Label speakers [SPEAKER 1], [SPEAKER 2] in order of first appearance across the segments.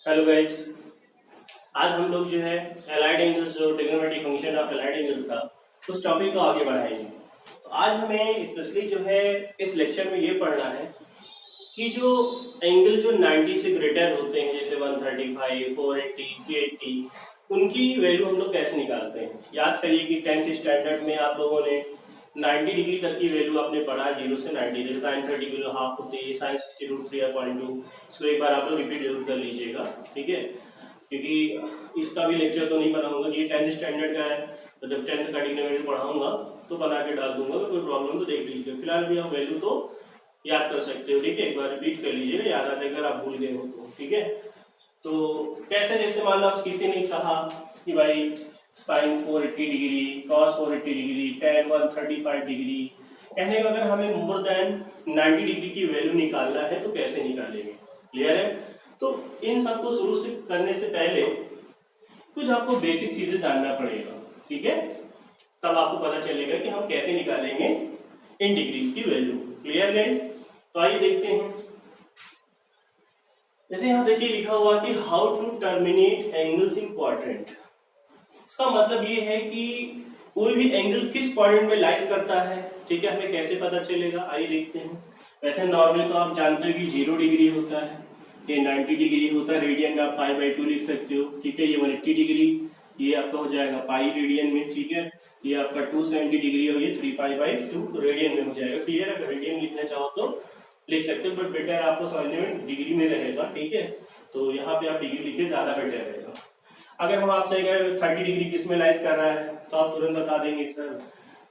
[SPEAKER 1] Hello guys. आज हम लोग जो है एलाइड एंगल्स, जो trigonometric function of allied angles था, उस टॉपिक को आगे बढ़ाएंगे। तो आज हमें स्पेशली जो है इस लेक्चर में ये पढ़ना है कि जो एंगल जो 90 से ग्रेटर होते हैं, जैसे 135, 480, 380, उनकी वैल्यू हम लोग कैसे निकालते हैं। याद करिए कि 10th स्टैंडर्ड में आप लोगों ने 90 डिग्री तक की वैल्यू आपने पढ़ा, 0 से 90, जैसे साइन 30 की वैल्यू हाफ होती है, साइन 60√3 या 0.2। इसको एक बार आप लोग रिपीट जरूर कर लीजिएगा, ठीक है, क्योंकि इसका भी लेक्चर तो नहीं बनाऊंगा, ये 10th स्टैंडर्ड का है, तो जब 10th का ट्रिग्नोमेट्री पढ़ाऊंगा तो बना के डाल दूंगा, तो कोई प्रॉब्लम तो देख लीजिएगा। फिलहाल भी आप वैल्यू तो याद कर सकते हो, ठीक है, एक बार रिपीट कर लीजिएगा, याद आ जाएगा अगर आप भूल गए हो तो, ठीक है। तो कैसे, जैसे मान लो किसी ने कहा कि भाई sine 480 degree, cos 480 degree, tan 135 degree, कहने का अगर हमें मोर देन 90 डिग्री की वैल्यू निकालना है तो कैसे निकालेंगे, क्लियर है। तो इन सबको शुरू से करने से पहले कुछ आपको बेसिक चीजें जानना पड़ेगा, ठीक है, तब आपको पता चलेगा कि हम कैसे निकालेंगे इन डिग्रीज की वैल्यू। Clear guys? तो आइए देखते हैं। जैसे यहाँ देखिए लिखा हुआ कि how to terminate angles in quadrant. इसका मतलब ये है कि कोई भी एंगल किस क्वाड्रेंट में लाइज करता है, ठीक है, हमें कैसे पता चलेगा, आइए देखते हैं। वैसे नॉर्मली तो आप जानते हो कि 0 डिग्री होता है, ये 90 डिग्री होता है, रेडियन में आप π/2 लिख सकते हो, ठीक है। ये 180 डिग्री, ये आपका हो जाएगा पाई रेडियन में, ठीक है। ये आपका 270 डिग्री और ये 3π/2 रेडियन में हो जाएगा। क्लियर? अगर रेडियन लिखना चाहो तो लिख सकते हो, बट बेटर आपको समझने में डिग्री में रहेगा, ठीक है। तो यहाँ पे आप डिग्री लिखे ज्यादा बेटर रहेगा। अगर हम आपसे 30 डिग्री किस में लाइज कर रहा है तो आप तुरंत बता देंगे सर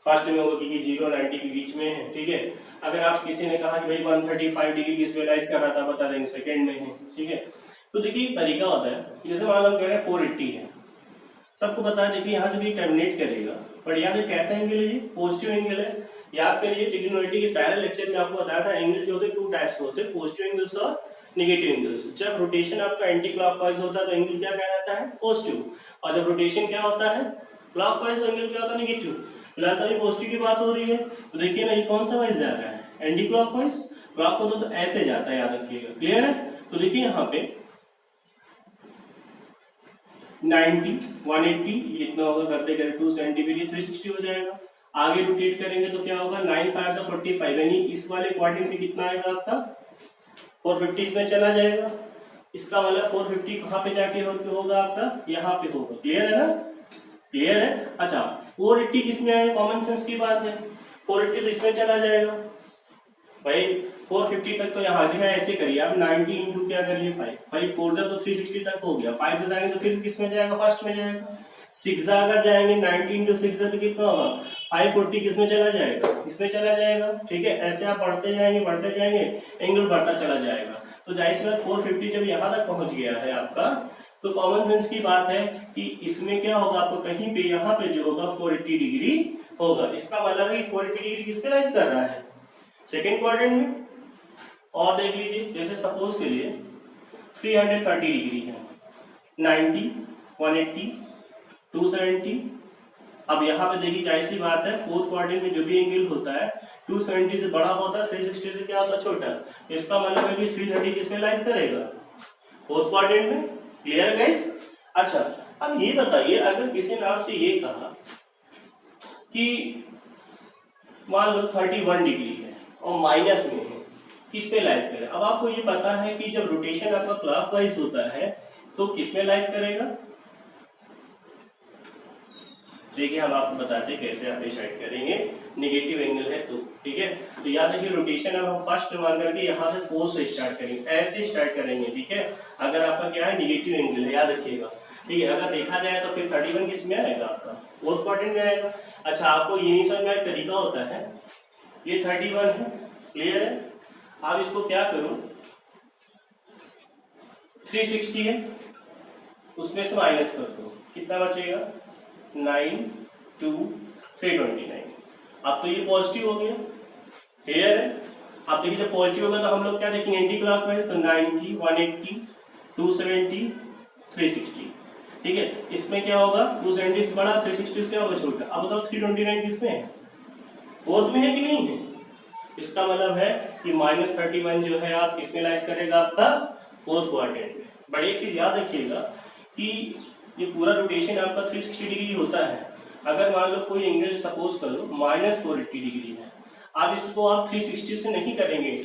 [SPEAKER 1] फर्स्ट में होगा क्योंकि 0 90 के बीच में है, ठीक है। अगर आप किसी ने कहा कि भाई 135 डिग्री किस में लाइज कर रहा था, बता देंगे सेकंड में है, ठीक है। तो देखिए तरीका होता है, जैसे मान लो कह रहे हैं 480 है, सबको बता दें कि यहाँ से भी टर्मिनेट करेगा, पर याद है कैसा एंगल है, ये पॉजिटिव एंगल है। याद करिए ट्रिग्नोमेट्री के पहले लेक्चर में आपको बताया था एंगल जो होते हैं 2 टाइप्स के होते हैं, पॉजिटिव एंगल्स और नेगेटिव एंगल्स। जब रोटेशन आपका एंटी क्लॉकवाइज होता है तो एंगल क्या कहलाता है, पॉजिटिव, और जब रोटेशन क्या होता है क्लॉकवाइज तो एंगल क्या होता है, नेगेटिव। फिलहाल तो पॉजिटिव की बात हो रही है, तो देखिए ना ये कौन सा वाइज जा रहा है, एंटी क्लॉकवाइज। क्लॉक होता तो ऐसे जाता है, याद रखिएगा, क्लियर है। तो देखिए यहाँ पे 90 180 ये इतना होगा, करते करते 270 के लिए 360 हो जाएगा। आगे रोटेट करेंगे तो क्या होगा, 9 5 45, यानी इस वाले क्वाड्रेंट में कितना आएगा आपका 450, इसमें चला जाएगा। इसका मतलब 450 कहाँ पे जाके होगा आपका, यहाँ पे होगा। क्लियर है ना, क्लियर है। अच्छा 480 किसमें आएगा, कॉमन सेंस की बात है, 480 तो इसमें चला जाएगा भाई। 450 तक तो यहाँ जगह ऐसे करिए आप, 90 इंटू क्या करिए 5 4 तो 360 तक हो गया। 5 से जाएंगे तो फिर किसमें जाएगा, फर्स्ट में जाएगा। 6 अगर जाएंगे 90 इंटू 6 तो कितना होगा 540, किसमें चला जाएगा, इसमें चला जाएगा, ठीक है। ऐसे आप बढ़ते जाएंगे एंगल बढ़ता चला जाएगा। तो जाहिर सी बात 450 जब यहाँ तक पहुंच गया है आपका, तो कॉमन सेंस की बात है कि इसमें क्या होगा आपको, कहीं पे यहाँ पे जो होगा 480 डिग्री होगा। इसका मतलब है 480 डिग्री किस पे लाइज कर रहा है, सेकेंड क्वाड्रेंट में। और देख लीजिए, जैसे सपोज के लिए 330 डिग्री है, 90 180 270। अब यहाँ पे देखिए जाहिर सी बात है फोर्थ क्वाड्रेंट में जो भी एंगल होता है 270 से बड़ा होता है, 360 से क्या होता है, छोटा। इसका मतलब है कि 330 किसमें लाइज करेगा, फोर्थ क्वाड्रेंट में। क्लियर है गाइस? अच्छा अब ये बताइए, अगर किसी ने आपसे ये कहा कि मान लो 31 डिग्री है और माइनस में है, किस पे लाइज करे। अब आपको ये पता है कि जब रोटेशन आपका क्लॉकवाइज होता है तो किसमें लाइज करेगा। देखिए हम आपको बताते हैं कैसे आप डिसाइड करेंगे, नेगेटिव एंगल है तो, ठीक है। तो याद रखिए रोटेशन अब हम फर्स्ट मान करके यहाँ से 4 से स्टार्ट करेंगे, ऐसे स्टार्ट करेंगे, ठीक है। अगर आपका क्या है, नेगेटिव एंगल है, याद रखिएगा, ठीक है। अगर देखा जाए तो फिर 31 किस में आएगा, आपका फोर्थ क्वाड्रेंट में आएगा। अच्छा आपको ये नहीं समझ में एक तरीका होता है, ये 31 है, क्लियर है। आप इसको क्या करो, 360 है, उसमें से माइनस कर दो, कितना बचेगा 9 2 329। अब तो ये पॉजिटिव हो गया, क्लियर है। अब देखिए जब पॉजिटिव होगा तो हम लोग क्या देखेंगे, एंटी क्लॉकवाइज, तो 90 180 270 360, ठीक है। इसमें क्या होगा, 270 से बड़ा, 360 से क्या होगा, छोटा। अब बताओ 329 किसमें है, फोर्थ में है कि नहीं है। इसका मतलब है कि -31 जो है आप किसमें लाइज करेगा, आपका फोर्थ क्वाड्रेंट में। बड़ी एक चीज याद रखिएगा कि ये पूरा रोटेशन आपका 360 डिग्री होता है। अगर मान लो कोई एंगल सपोज करो -480 डिग्री है, आप इसको आप 360 से नहीं करेंगे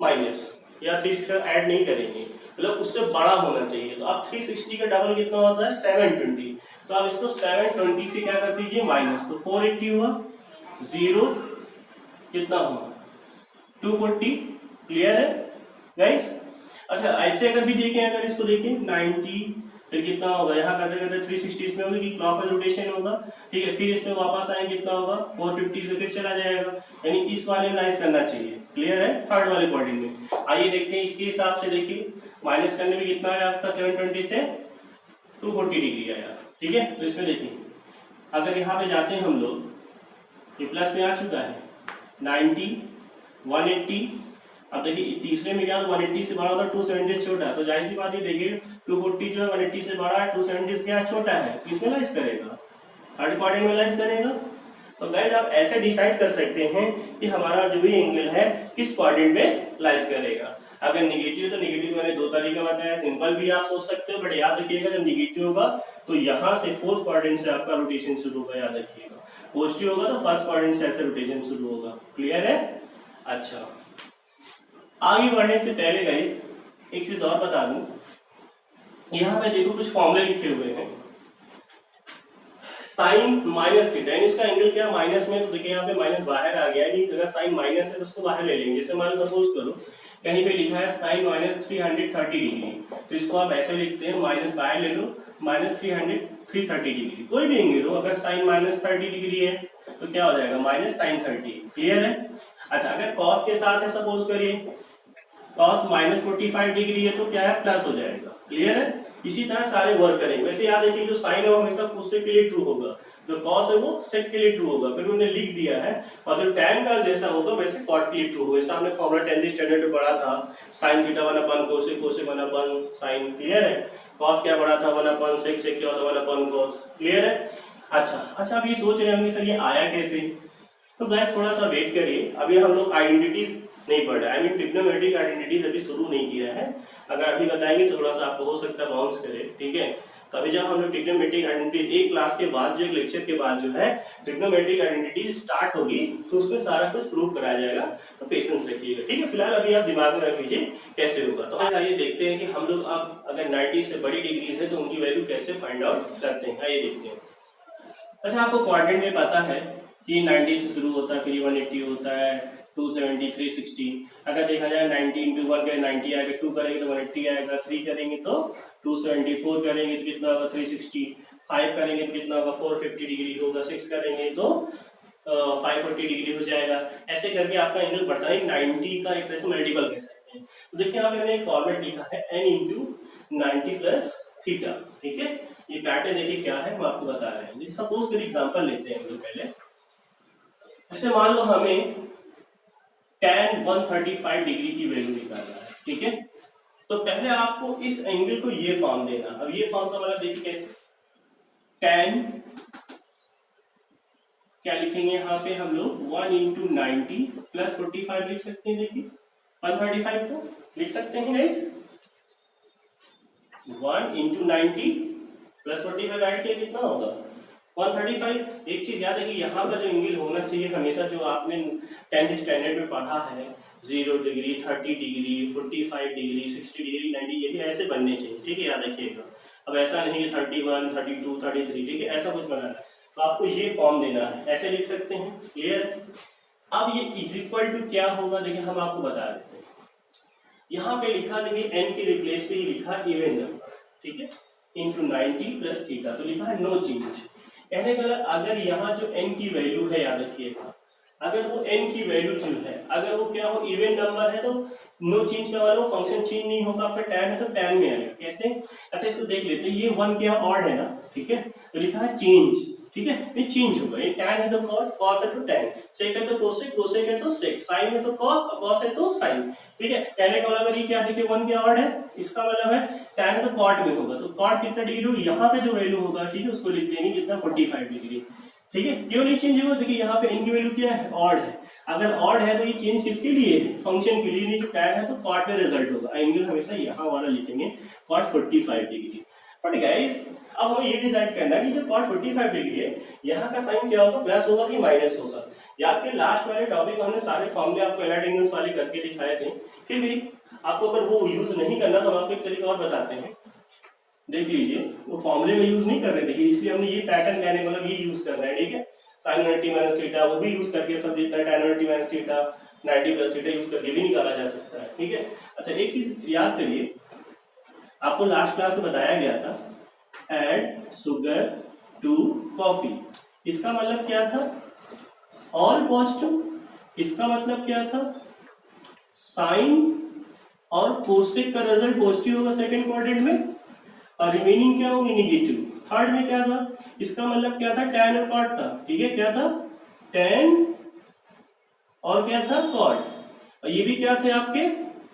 [SPEAKER 1] माइनस, या 360 ऐड नहीं करेंगे, मतलब उससे बड़ा होना चाहिए। तो आप 360 का डबल कितना होता है 720, तो आप इसको 720 से क्या कर दीजिए माइनस, तो 480 हुआ, 0 कितना हुआ 240। क्लियर है गाइस? अच्छा ऐसे अगर भी देखें, अगर इसको देखें 90, फिर कितना होगा यहाँ करते करते 360 इसमें होगी कि क्लॉकवाइज रोटेशन होगा, ठीक है, फिर इसमें वापस आए कितना होगा 450 से फिर चला जाएगा, यानी इस वाले में नाइस करना चाहिए। क्लियर है? थर्ड वाले क्वाड्रेंट में आइए देखते हैं इसके हिसाब से। देखिए माइनस करने में कितना है आपका 720 से 240 डिग्री आया, ठीक है। तो इसमें देखिए अगर यहाँ पे जाते हैं हम लोग, ये प्लस में आ चुका है 90 180, अब देखिए तीसरे में क्या 180 से बड़ा होता है 270 से छोटा है, तो जाहिर सी बात है देखिए 240 जो है 180 से बड़ा है, 270 से क्या छोटा है, तो इसमें लाइज करेगा, थर्ड क्वाड्रेंट में लाइज करेगा। तो गाइस आप ऐसे डिसाइड कर सकते हैं कि हमारा जो भी एंगल है किस क्वाड्रेंट में लाइज करेगा। अगर निगेटिव तो निगेटिव मैंने दो तरीका बताया, सिंपल भी आप सोच सकते हो, बट याद रखिएगा जब निगेटिव होगा तो यहाँ से फोर्थ क्वाड्रेंट से आपका रोटेशन शुरू होगा, याद रखिएगा। पॉजिटिव होगा तो फर्स्ट क्वाड्रेंट से ऐसे रोटेशन शुरू होगा। क्लियर है? अच्छा आगे बढ़ने से पहले गाइस एक चीज और बता दूं, यहाँ पे देखो कुछ फॉर्मूले लिखे हुए हैं, साइन माइनस थीटा, यानी इसका एंगल क्या माइनस में, तो देखिए यहाँ पे माइनस बाहर आ गया, नहीं अगर साइन माइनस है तो उसको बाहर ले लेंगे। जैसे मान लो सपोज करो कहीं पे लिखा है साइन माइनस 330 डिग्री, तो इसको आप ऐसे लिखते हैं माइनस बाहर ले लो माइनस 330 डिग्री, कोई भी एंगल हो, अगर साइन माइनस 30 डिग्री है तो क्या हो जाएगा माइनस साइन 30। क्लियर है? अच्छा अगर कॉस के साथ है सपोज करिए कॉस माइनस 45 डिग्री है तो क्या है प्लस हो जाएगा। क्लियर है? इसी तरह सारे वर्क करेंगे। वैसे याद रखिए जो साइन है वो हमेशा उसके के लिए ट्रू होगा, जो कॉस है वो सेक के लिए ट्रू होगा, फिर उन्होंने लिख दिया है, और जो टैन का जैसा होगा वैसे कॉट के लिए ट्रू होगा। इसका हमने फॉर्मूला 10th स्टैंडर्ड में पढ़ा था, sine theta 1 cosec, cosec 1 sine. Clear है? कॉस क्या पढ़ा था 1 सेक, सेक क्या होता 1 कॉस। क्लियर है? अच्छा आप ये सोच रहे होंगे सर ये आया कैसे, तो गाइस थोड़ा सा वेट करिए, अभी हम लोग आइडेंटिटीज नहीं पढ़ रहे, आई मीन ट्रिग्नोमेट्रिक आइडेंटिटीज अभी शुरू नहीं किया है। अगर अभी बताएंगे तो थोड़ा सा आपको हो सकता है बाउंस करे, ठीक है। तो अभी जब हम लोग ट्रिग्नोमेट्रिक आइडेंटिटी एक क्लास के बाद जो एक लेक्चर के बाद जो है ट्रिग्नोमेट्रिक आइडेंटिटी स्टार्ट होगी तो उसमें सारा कुछ प्रूव कराया जाएगा, तो पेशेंस रखिएगा, ठीक है। फिलहाल अभी आप दिमाग में रख लीजिए कैसे होगा। तो आइए देखते हैं कि हम लोग अब अगर 90 से बड़ी डिग्रीज है तो उनकी वैल्यू कैसे फाइंड आउट करते हैं, आइए देखते हैं। अच्छा आपको क्वाड्रेंट में पता है कि 90 से शुरू होता है, फिर 180 होता है, 270, 360। अगर देखा जाए 90 इंटू 1 करें 90 आएगा, 2 करेंगे तो 180 आएगा, 3 करेंगे तो 270, 4 करेंगे तो कितना होगा 360, 5 करेंगे तो कितना होगा 450 डिग्री होगा, 6 करेंगे तो 540 डिग्री हो जाएगा। ऐसे करके आपका एंगल बढ़ता है, 90 का एक तरह से मल्टीपल कह सकते हैं। तो देखिए यहाँ पे मैंने एक फॉर्मेट लिखा है n इंटू 90 प्लस थीटा, ठीक है। ये पैटर्न देखिए क्या है हम आपको बता रहे हैं। सपोज कर एग्जांपल लेते हैं हम लोग पहले, जैसे मान लो हमें tan 135 डिग्री की वैल्यू निकालना है, ठीक है। तो पहले आपको इस एंगल को ये फॉर्म देना। अब ये फॉर्म का मतलब देखिए कैसे, tan क्या लिखेंगे यहाँ पे हम लोग 1 इंटू 90 प्लस 45 लिख सकते हैं। देखिए 135 को लिख सकते हैं गाइस, 1 इंटू 90 प्लस 45 ऐड किया कितना होगा 135। एक चीज याद है कि यहाँ का जो एंगल होना चाहिए हमेशा जो आपने 10th स्टैंडर्ड में पढ़ा है 0 डिग्री, 30 डिग्री, 45 डिग्री, 60 डिग्री, 90, यही ऐसे बनने चाहिए, ठीक है, याद रखिएगा। अब ऐसा नहीं कि 31, 32, 33, ठीक है, ऐसा कुछ बनाना है तो आपको ये फॉर्म देना है, ऐसे लिख सकते हैं। क्लियर? अब ये इज इक्वल टू क्या होगा देखिए हम आपको बता देते हैं। यहाँ पे लिखा देखिए n के रिप्लेस पे लिखा इवन नंबर, ठीक है, इंटू 90 प्लस थीटा, तो लिखा है नो चेंज। कहने का अगर यहाँ जो n की वैल्यू है याद रखिएगा, अगर वो n की वैल्यू जो है अगर वो क्या हो इवन नंबर है तो नो चेंज का वाला वो फंक्शन चेंज नहीं होगा, आपका tan है तो tan में आएगा। कैसे? अच्छा इसको देख लेते हैं, ये 1 क्या ऑड है ना, ठीक है, तो लिखा है चेंज, ठीक है, ये चेंज होगा। ये tan है तो cos, cos है तो tan, sec है तो cosec, cosec है तो sec, sin है तो cos और cos है तो sin, ठीक है। कहने का मतलब ये क्या देखिए 1 क्या ऑड है, इसका मतलब है tan है तो cot में होगा, तो cot कितना डिग्री होगी, यहाँ का जो वैल्यू होगा, ठीक है, उसको लिख देंगे कितना 45 डिग्री, ठीक है। क्यों नहीं चेंज होगा, देखिए यहाँ पे n की वैल्यू क्या है ऑड है, अगर ऑड है तो ये चेंज किसके लिए है, फंक्शन के लिए, नहीं जो tan है तो cot में रिजल्ट होगा, एंगल हमेशा यहाँ वाला लिखेंगे cot 45 डिग्री। बट गाइस अब हमें ये डिसाइड करना है कि जो cot 45 डिग्री है यहाँ का साइन क्या होगा, प्लस होगा कि माइनस होगा। याद के लास्ट वाले टॉपिक हमने सारे फॉर्मूले आपको एलाइड एंगल्स वाले करके दिखाए थे, फिर भी आपको अगर वो यूज नहीं करना तो हम आपको एक तरीका और बताते हैं, देख लीजिए। वो फॉर्मूले में यूज नहीं कर रहे थे, इसलिए हमने ये पैटर्न कहने मतलब ये यूज करना है, ठीक है। sin 90 माइनस थीटा वो भी यूज करके सब जितना tan 90 minus theta 90 plus theta use करके भी निकाला जा सकता है, ठीक है। अच्छा एक चीज याद करिए, आपको लास्ट क्लास में बताया गया था ऐड शुगर टू कॉफी, इसका मतलब क्या था, ऑल पॉजिटिव। इसका मतलब क्या था, साइन और कोसेक का रिजल्ट पॉजिटिव होगा सेकंड क्वाड्रेंट में, और रिमेनिंग क्या होगी नेगेटिव। थर्ड में क्या था, इसका मतलब क्या था, tan और cot था, ठीक है। क्या था, tan और क्या था, cot, और ये भी क्या थे आपके,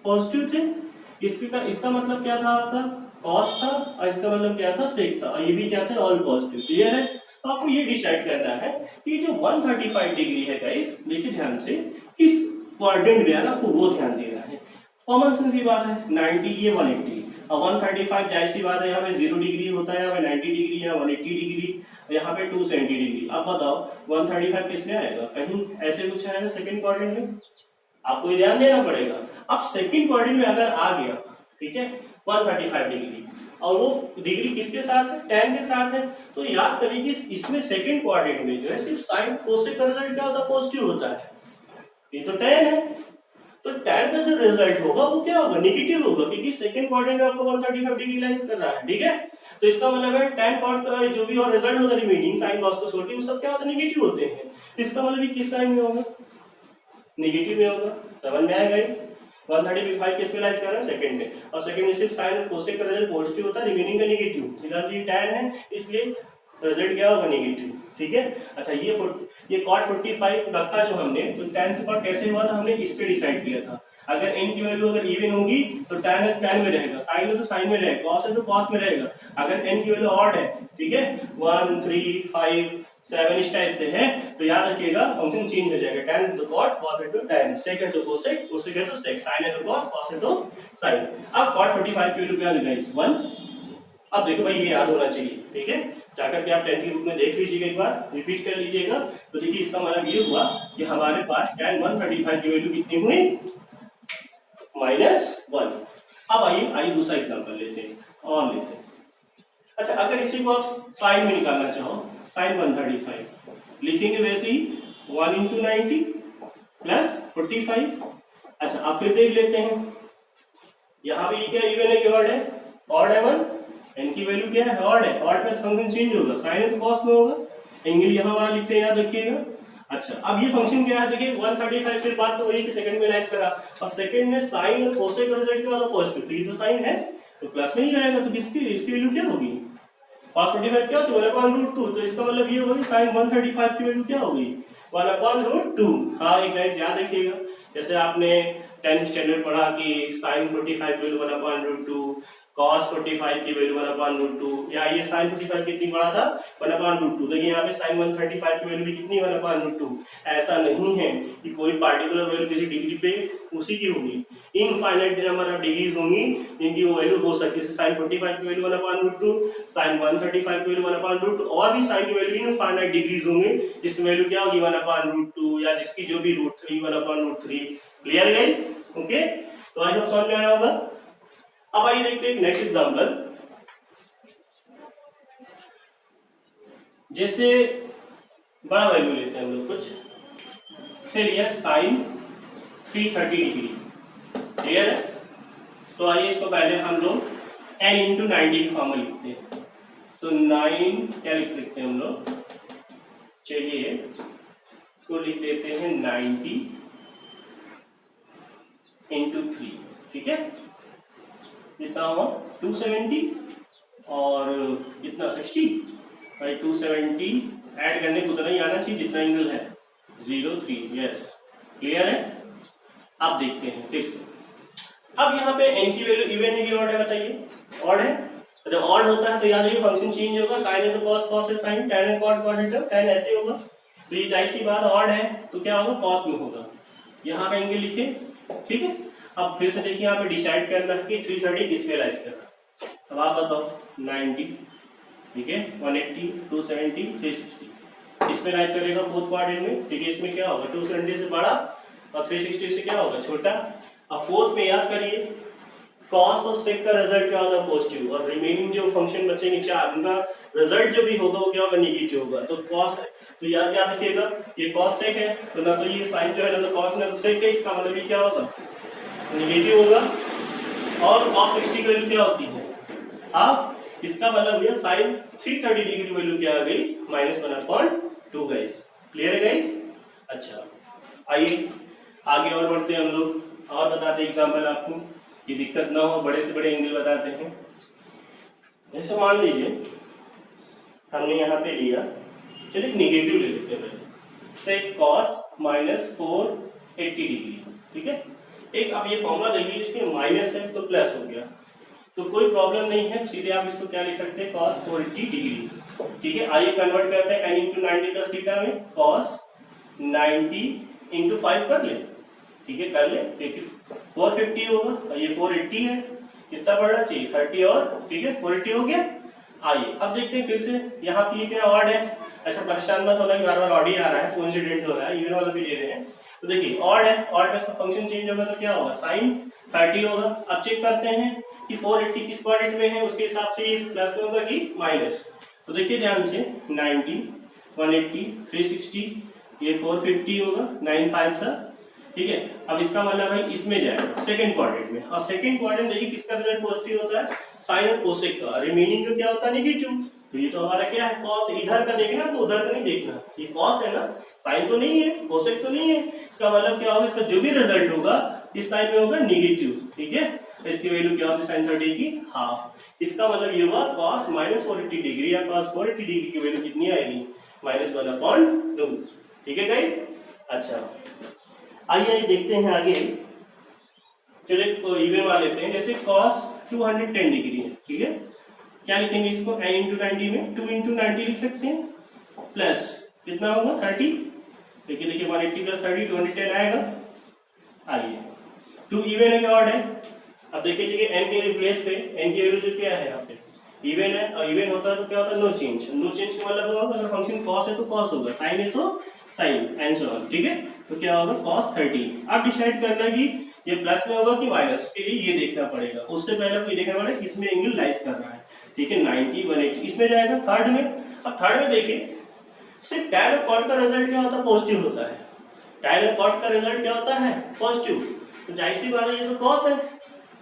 [SPEAKER 1] पॉजिटिव थे। इसका मतलब क्या था आपका, cos था, और इसका मतलब क्या था, sec था, और ये भी क्या थे, ऑल पॉजिटिव। क्लियर है। तो आपको ये डिसाइड करना है कि जो 135 डिग्री है गाइस, देखिए ध्यान से, किस क्वाड्रेंट में है ना, आपको वो ध्यान देना है। कॉमन सेंस की बात है, 90 ये 180 और 135 जाहिर सी बात है, यहाँ पे 0 डिग्री होता है, यहाँ पे 90 डिग्री, यहाँ 180 डिग्री, यहाँ पे 270 डिग्री। अब बताओ 135 किसमें आएगा, कहीं ऐसे कुछ आएगा सेकंड क्वाड्रेंट में, आपको ध्यान देना पड़ेगा। अब सेकंड क्वाड्रेंट में अगर आ गया, ठीक है, 135 डिग्री, और वो डिग्री किसके साथ है, tan के साथ है, तो याद करिए कि इसमें सेकंड क्वाड्रेंट में जो है सिर्फ साइन कोसेक का रिजल्ट क्या होता है, पॉजिटिव होता है। ये तो tan है, तो tan का जो रिजल्ट होगा वो क्या होगा, नेगेटिव होगा, क्योंकि सेकंड क्वाड्रेंट में आपको 135 डिग्री लाइज कर रहा है, ठीक है। तो इसका मतलब है tan cot का जो भी और रिजल्ट होता है रिमेनिंग साइन cos cos वो सब क्या होता है, नेगेटिव होते हैं। इसका मतलब ये किस साइन में होगा, नेगेटिव में होगा। समझ में आया गाइस, 135 किस में लाइज कर रहा है, सेकंड में, और सेकंड में सिर्फ साइन और कोसेक का रिजल्ट पॉजिटिव होता है, रिमेनिंग का नेगेटिव। फिलहाल ये tan है इसलिए रिजल्ट क्या होगा, नेगेटिव, ठीक है। अच्छा ये cot 45 रखा जो हमने, तो tan से cot कैसे हुआ था, हमने इससे डिसाइड किया था। अगर n की वैल्यू अगर इवन होगी तो tan में रहेगा, साइन है तो साइन में रहेगा, cos है तो cos में रहेगा। अगर n की वैल्यू ऑड है, ठीक है, 1 3 5 7 इस टाइप से है, तो याद रखिएगा फंक्शन चेंज हो जाएगा, tan है तो cot, cos है तो tan, sec है तो cosec, cosec है तो sec, sin है तो cos, cos है तो sin। अब cot 45 की वैल्यू क्या लिखा है, 1। अब देखो भाई ये याद होना चाहिए, ठीक है, जाकर के आप 10 की बुक में देख लीजिएगा, एक बार रिपीट कर लीजिएगा। तो देखिए इसका मतलब ये हुआ कि हमारे पास tan 135 की वैल्यू कितनी हुई, -1। अब आइए दूसरा एग्जांपल लेते हैं और लेते हैं। अच्छा अगर इसी को आप साइन में निकालना चाहो, sin 135 लिखेंगे वैसे ही 1 × 90 + 45। अच्छा अब फिर देख लेते हैं, यहाँ पे ये क्या इवन है कि ऑड है, ऑड है 1, n की वैल्यू क्या है, ऑड है, ऑड का फंक्शन चेंज होगा, साइन है तो कॉस में होगा, एंगल यहाँ वाला लिखते हैं, याद रखिएगा। अच्छा अब ये फंक्शन क्या है, देखिए 135 फिर बात तो वही कि सेकंड में लाइज करा, और सेकंड में साइन और कोसेक का रिजल्ट क्या होगा, पॉजिटिव, तो ये तो साइन है तो प्लस में ही रहेगा, तो इसकी वैल्यू क्या होगी, cos 45 क्या होती है 1/√2, तो इसका मतलब ये होगा कि sin 135 की वैल्यू क्या होगी, 1/√2। हाँ एक गाइस याद रखिएगा, जैसे आपने 10th स्टैंडर्ड पढ़ा कि sin 45 की वैल्यू 1/√2, cos 45 की वैल्यू 1/√2, या ये sin 45 कितनी पढ़ा था 1/√2, तो यहाँ पे sin 135 की वैल्यू भी कितनी 1/√2। ऐसा नहीं है कि कोई पार्टिकुलर वैल्यू किसी डिग्री पे उसी की होगी, इनफाइनाइट नंबर ऑफ डिग्रीज होंगी जिनकी वो वैल्यू हो सकती है। sin 45 की वैल्यू 1/√2, sin 135 की वैल्यू 1/√2, और भी sin की वैल्यू इनफाइनाइट डिग्रीज होंगे जिसमें वैल्यू क्या होगी 1/√2, या जिसकी जो भी √3 1/√3। क्लियर गाइस, ओके, तो आई होप समझ में आया होगा। अब आइए देखते हैं नेक्स्ट एग्जांपल, जैसे बड़ा वैल्यू लेते हैं हम लोग कुछ से लिया sin 330 डिग्री, क्लियर है। तो आइए इसको पहले हम लोग n × 90 की फॉर्म में लिखते हैं, तो 9 क्या लिख सकते हैं हम लोग, चलिए इसको लिख देते हैं 90 × 3, ठीक है, कितना हुआ 270 और कितना 60 भाई, 270 ऐड करने को उतना ही आना चाहिए जितना एंगल है 0.3, यस क्लियर है। अब देखते हैं फिर से, अब यहाँ पे n की वैल्यू इवन है कि ऑड है, बताइए ऑड है, तो जब ऑड होता है तो याद रखिए फंक्शन चेंज होगा, साइन है तो cos, cos है साइन, tan है cot, cot है tan, ऐसे होगा। तो ये जाहिर सी बात ऑड है तो क्या होगा कॉस में होगा, यहाँ का एंगल लिखे, ठीक है। अब फिर से देखिए यहाँ पे डिसाइड करना है कि 330 किस पे लाइज करना। अब आप बताओ 90, ठीक है, 180, 270, 360 इस पे लाइज करेगा फोर्थ क्वाड्रेंट में, ठीक है। इसमें क्या होगा 270 से बड़ा और 360 से क्या होगा छोटा। अब फोर्थ में याद करिए कॉस और सेक का रिजल्ट क्या होगा पॉजिटिव, और रिमेनिंग जो फंक्शन बचेंगे चार उनका रिजल्ट जो भी होगा वो क्या होगा नेगेटिव होगा। तो कॉस तो याद क्या रखिएगा ये कॉस सेक है तो ना तो ये साइन जो है ना तो कॉस ना तो सेक है, इसका मतलब ये क्या होगा नेगेटिव होगा। और cos 60 की वैल्यू क्या होती है हाफ, इसका मतलब हुआ साइन 330 डिग्री वैल्यू क्या आ गई -1/2 गाइस। क्लियर है गाइस। अच्छा आइए आगे और बढ़ते हैं हम लोग और बताते हैं एग्जांपल आपको कि दिक्कत ना हो, बड़े से बड़े एंगल बताते हैं। जैसे मान लीजिए हमने यहाँ पे लिया, चलिए नेगेटिव ले लेते हैं पहले से cos -480 डिग्री, ठीक है। एक अब ये फॉर्मूला देखिए इसके माइनस है तो प्लस हो गया तो कोई प्रॉब्लम नहीं है, सीधे आप इसको क्या लिख सकते हैं cos 480 डिग्री, ठीक है। आइए कन्वर्ट करते हैं n × 90 + थीटा में cos 90 × 5 कर ले, ठीक है कर ले। देखिए 450 होगा और ये 480 है, कितना बढ़ना चाहिए 30 और, ठीक है 480 हो गया। आइए अब देखते हैं फिर से यहाँ पे क्या ऑड है। अच्छा परेशान मत होना कि बार बार ऑड ही आ रहा है, कोइंसिडेंट हो रहा है, इवन वाला भी ले रहे हैं। तो देखिए ऑड है, ऑड का फंक्शन चेंज होगा तो क्या होगा साइन 30 होगा। अब चेक करते हैं कि 480 किस क्वाड्रेंट में है, उसके हिसाब से प्लस में होगा कि माइनस। तो देखिए ध्यान से 90, 180, 360 ये 450 होगा 9 5 सा, ठीक है। अब इसका मतलब भाई इसमें जाएगा सेकंड क्वाड्रेंट में, और सेकंड क्वाड्रेंट देखिए किसका रिजल्ट पॉजिटिव होता है साइन और कोसेक का, रिमेनिंग जो क्या होता है नेगेटिव। तो ये तो हमारा क्या है कॉस, इधर का देखना तो उधर का नहीं देखना, ये कॉस है ना साइन तो नहीं है कोसेक तो नहीं है, इसका मतलब क्या होगा इसका जो भी रिजल्ट होगा इस साइन में होगा नेगेटिव, ठीक है। इसकी वैल्यू क्या होती है sin 30 की हाफ। इसका मतलब ये हुआ cos -480 डिग्री या cos 480 डिग्री की वैल्यू कितनी आएगी -1/2, ठीक है गाइस। अच्छा आइए देखते हैं आगे, चलिए तो इवन वाले लेते हैं। जैसे cos 210 डिग्री है, ठीक है, क्या लिखेंगे इसको n × 90 में 2 × 90 लिख सकते हैं प्लस कितना होगा 30, देखिए 180 + 30 210 आएगा। आइए 2 इवन है कि ऑड है। अब देखिए n के रिप्लेस पे n की वैल्यू जो क्या है यहाँ पे इवन है, और इवन होता है तो क्या होता है नो चेंज। नो चेंज का मतलब होगा अगर फंक्शन cos है तो cos होगा, साइन है तो साइन एंड सो ऑन, ठीक है। तो क्या होगा cos 30। अब डिसाइड करना कि ये प्लस में होगा कि माइनस, उसके लिए ये देखना पड़ेगा। उससे पहले कोई देखना पड़ेगा किसमें एंगल लाइज करना है, ठीक है 90 180 इसमें जाएगा थर्ड में। अब थर्ड में देखिए सिर्फ tan और cot का रिजल्ट क्या होता है पॉजिटिव होता है, tan और cot का रिजल्ट क्या होता है पॉजिटिव, तो जाहिर सी बात है ये तो cos है,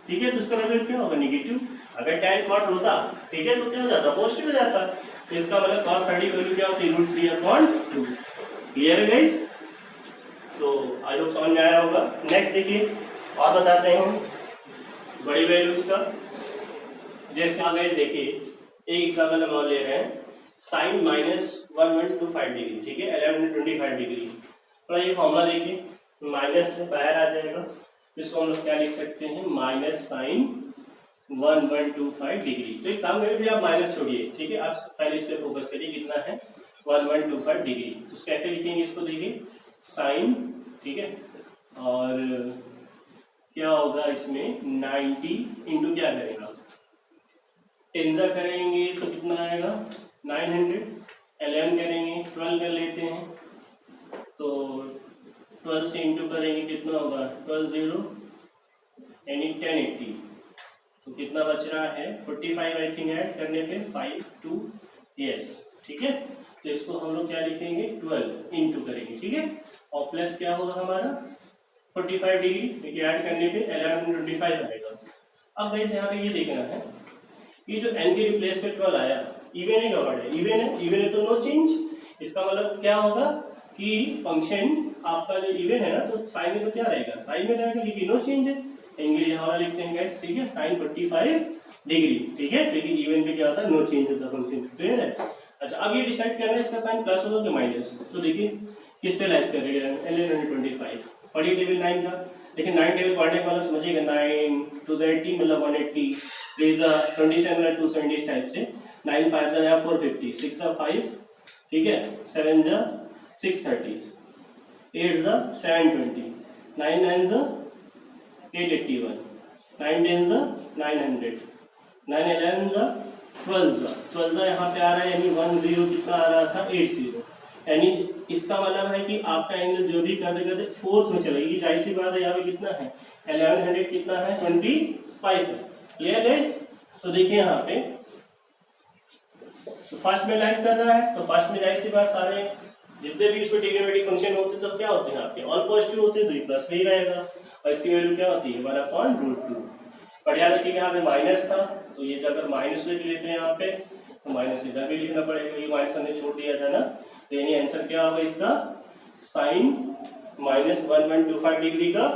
[SPEAKER 1] ठीक है। तो इसका रिजल्ट क्या होगा नेगेटिव। अगर tan cot होता ठीक है तो क्या हो जाता पॉजिटिव हो जाता। तो इसका मतलब cos 30 वैल्यू क्या होती है √3/2। क्लियर है गाइस। तो आई होप समझ में आया होगा। नेक्स्ट देखिए और बताते हैं हम बड़ी वैल्यूज का। जैसे आ गए देखिए एक एग्जाम्पल हम और ले रहे हैं साइन -1125 डिग्री, ठीक है 1125 डिग्री। थोड़ा ये फॉर्मूला देखिए माइनस में बाहर आ जाएगा, इसको हम लोग क्या लिख सकते हैं -sin 1125 डिग्री। तो एक काम करिए भी आप माइनस छोड़िए, ठीक है, आप पहले इस पे फोकस करिए कितना है 1125 डिग्री। तो कैसे लिखेंगे इसको देखिए साइन, ठीक है, और क्या होगा इसमें 90 इंटू क्या करेगा टेंजा करेंगे तो कितना आएगा 900, 11 करेंगे 12 कर लेते हैं तो 12 से इंटू करेंगे कितना होगा 12 0 यानी 1080। तो कितना बच रहा है 45 आई थिंक ऐड करने पे 5 2 यस, ठीक है। तो इसको हम लोग क्या लिखेंगे 12 इंटू करेंगे, ठीक है, और प्लस क्या होगा हमारा 45 डिग्री, देखिए ऐड करने पे 1125 आएगा। अब गाइस यहाँ पे ये देखना है ये जो n के रिप्लेस में 12 आया इवन है ऑड है, इवन है तो नो चेंज। इसका मतलब क्या होगा कि फंक्शन आपका जो इवन है ना तो साइन में तो क्या रहेगा साइन में रहेगा क्योंकि नो चेंज है। एंगल यहाँ लिखते हैं गाइस, ठीक है साइन 45 डिग्री, ठीक है, लेकिन इवन पे क्या होता है नो चेंज होता है फंक्शन, क्लियर है। अच्छा अब ये डिसाइड करना है इसका साइन प्लस होगा कि माइनस। तो देखिए किस पे लाइज करेगा 1125 पढ़िए टेबल 9 का। देखिए 9 टेबल पढ़ने वाला समझिएगा 9 2 80 मतलब 180 3 27 मतलब 270 इस टाइप से 9 5 या 450 6 5, ठीक है 7 630, 8 ज़ा 720, 9 9 ज़ा 881, 9 10 ज़ा 900, 9 11 ज़ा 12 ज़ा यहाँ पे आ रहा है, यानी 10 कितना आ रहा था 80, यानी इसका मतलब है कि आपका एंगल जो भी करते करते फोर्थ में चलेगी। जाहिर सी बात है यहाँ पे कितना है 1100 कितना है 25 है। Clear guys? तो देखिए यहाँ पे तो फर्स्ट में लाइज कर रहा है, तो फर्स्ट में जाहिर सी बात सारे जितने भी उसमें ट्रिग्नोमेट्रिक फंक्शन होते हैं तो क्या होते हैं आपके ऑल पॉजिटिव होते हैं, तो ये प्लस में ही रहेगा और इसकी वैल्यू क्या होती है 1/√2। पर याद रखिए यहाँ पे माइनस था, तो ये अगर माइनस लिख लेते हैं यहाँ पे तो माइनस इधर भी लिखना पड़ेगा, ये माइनस हमने छोड़ दिया था ना, तो यानी आंसर क्या होगा इसका साइन -1125 डिग्री का।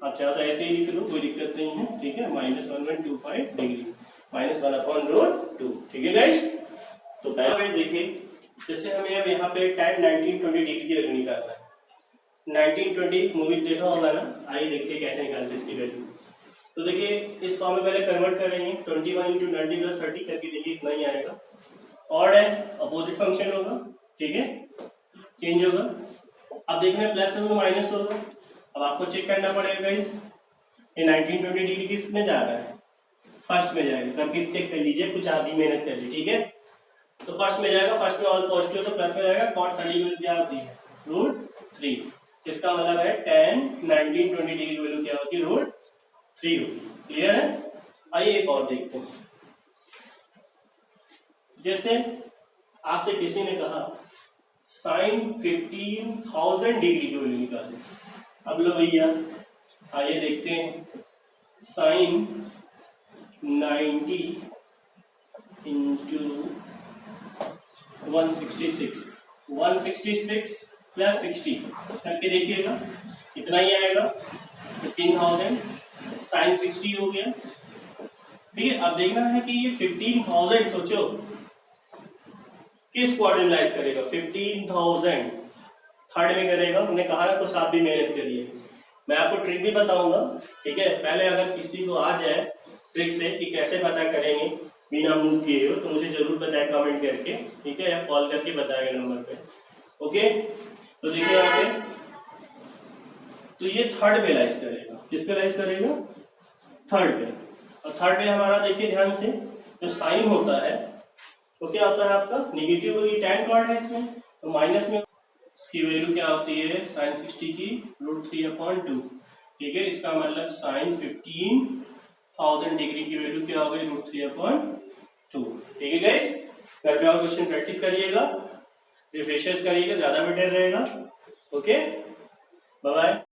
[SPEAKER 1] आप चाहो तो ऐसे ही लिख लो, कोई दिक्कत नहीं है, ठीक है, -1125 डिग्री -1/√2। ठीक है गाइस? तो पहले देखिए जैसे हमें अब यहाँ पे tan 1920 डिग्री की वैल्यू निकालना है। 1920 मूवी देखा होगा ना, आइए देखते हैं कैसे निकालते हैं इसकी वैल्यू। तो देखिए इस फॉर्म में पहले कन्वर्ट करेंगे, 21 × 90 + 30 करके देखिए इतना ही आएगा। ऑड है, अपोजिट फंक्शन होगा, ठीक है, चेंज होगा। अब देखना है प्लस होगा माइनस होगा। अब आपको चेक करना पड़ेगा गाइस, ये 1920 डिग्री किस में जा रहा है, फर्स्ट में जाएगा, करके चेक कर लीजिए, कुछ आप भी मेहनत कर लीजिए, ठीक है। तो फर्स्ट में जाएगा, फर्स्ट में ऑल पॉजिटिव तो प्लस में जाएगा, cot 30 की वैल्यू क्या होती है √3। इसका मतलब है tan 1920 डिग्री की वैल्यू क्या होती है √3 होगी। क्लियर है? आइए एक और देखते हैं। जैसे आपसे किसी ने कहा साइन 15,000 डिग्री की वैल्यू निकालें। अब लो भैया आइए देखते हैं, साइन 90 × 166 + 60 करके देखिएगा कितना ही आएगा 15,000 साइन 60 हो गया। ठीक है, अब देखना है कि ये 15,000 सोचो किस क्वाड्रेंट लाइज करेगा। 15,000 थर्ड में करेगा, हमने कहा है कुछ आप भी मेहनत करिए, मैं आपको ट्रिक भी बताऊंगा, ठीक है। पहले अगर किसी को आ जाए ट्रिक से कि कैसे पता करेंगे बिना मूव किए हो तो मुझे जरूर बताएं कमेंट करके, ठीक है, या कॉल करके बताएगा नंबर पे। ओके, तो देखिए यहाँ पे तो ये थर्ड पे लाइज करेगा, किस पे लाइज करेगा थर्ड पे। और थर्ड पे हमारा देखिए ध्यान से जो साइन होता है तो क्या होता है आपका नेगेटिव होगी, tan cot है इसमें, तो माइनस में इसकी वैल्यू क्या होती है साइन 60 की √3/2। ठीक है, इसका मतलब साइन 15,000 डिग्री की वैल्यू क्या हो गई √3/2। ठीक है गाइस, घर पे और क्वेश्चन प्रैक्टिस करिएगा, रिफ्रेशर्स करिएगा, ज्यादा बेटर रहेगा। Okay, bye bye.